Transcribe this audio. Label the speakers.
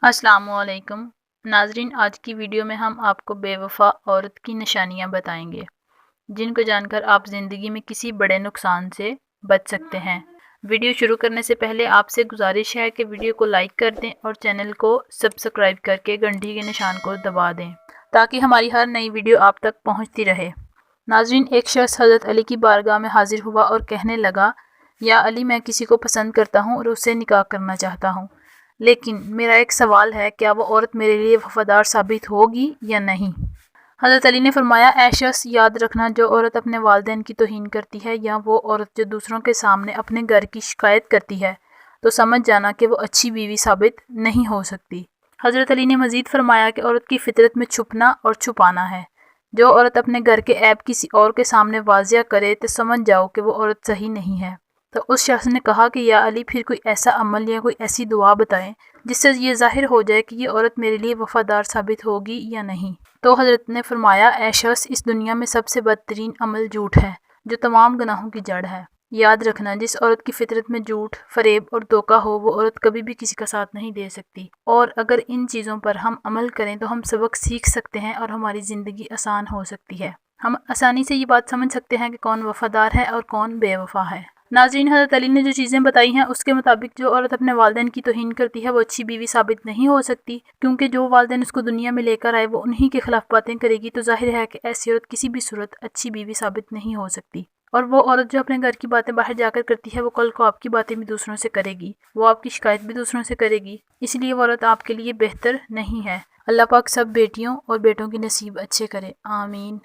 Speaker 1: السلام علیکم ناظرین، آج کی ویڈیو میں ہم آپ کو بے وفا عورت کی نشانیاں بتائیں گے جن کو جان کر آپ زندگی میں کسی بڑے نقصان سے بچ سکتے ہیں۔ ویڈیو شروع کرنے سے پہلے آپ سے گزارش ہے کہ ویڈیو کو لائک کر دیں اور چینل کو سبسکرائب کر کے گھنٹی کے نشان کو دبا دیں تاکہ ہماری ہر نئی ویڈیو آپ تک پہنچتی رہے۔ ناظرین، ایک شخص حضرت علی کی بارگاہ میں حاضر ہوا اور کہنے لگا، یا علی، میں کسی کو پسند کرتا ہوں اور اس سے نکاح کرنا چاہتا ہوں، لیکن میرا ایک سوال ہے، کیا وہ عورت میرے لیے وفادار ثابت ہوگی یا نہیں؟ حضرت علی نے فرمایا، اے شخص، یاد رکھنا، جو عورت اپنے والدین کی توہین کرتی ہے یا وہ عورت جو دوسروں کے سامنے اپنے گھر کی شکایت کرتی ہے تو سمجھ جانا کہ وہ اچھی بیوی ثابت نہیں ہو سکتی۔ حضرت علی نے مزید فرمایا کہ عورت کی فطرت میں چھپنا اور چھپانا ہے۔ جو عورت اپنے گھر کے عیب کسی اور کے سامنے واضح کرے تو سمجھ جاؤ کہ وہ عورت صحیح نہیں ہے۔ تو اس شخص نے کہا کہ یا علی، پھر کوئی ایسا عمل یا کوئی ایسی دعا بتائیں جس سے یہ ظاہر ہو جائے کہ یہ عورت میرے لیے وفادار ثابت ہوگی یا نہیں۔ تو حضرت نے فرمایا، اے شخص، اس دنیا میں سب سے بدترین عمل جھوٹ ہے جو تمام گناہوں کی جڑ ہے۔ یاد رکھنا، جس عورت کی فطرت میں جھوٹ، فریب اور دھوکہ ہو وہ عورت کبھی بھی کسی کا ساتھ نہیں دے سکتی، اور اگر ان چیزوں پر ہم عمل کریں تو ہم سبق سیکھ سکتے ہیں اور ہماری زندگی آسان ہو سکتی ہے۔ ہم آسانی سے یہ بات سمجھ سکتے ہیں کہ کون وفادار ہے اور کون بے وفا ہے۔ ناظرین، حضرت علی نے جو چیزیں بتائی ہیں اس کے مطابق جو عورت اپنے والدین کی توہین کرتی ہے وہ اچھی بیوی ثابت نہیں ہو سکتی، کیونکہ جو والدین اس کو دنیا میں لے کر آئے وہ انہی کے خلاف باتیں کرے گی، تو ظاہر ہے کہ ایسی عورت کسی بھی صورت اچھی بیوی ثابت نہیں ہو سکتی۔ اور وہ عورت جو اپنے گھر کی باتیں باہر جا کر کرتی ہے وہ کل کو آپ کی باتیں بھی دوسروں سے کرے گی، وہ آپ کی شکایت بھی دوسروں سے کرے گی، اس لیے وہ عورت آپ کے لیے بہتر نہیں ہے۔ اللہ پاک سب بیٹیوں اور بیٹوں کی نصیب اچھے کرے، آمین۔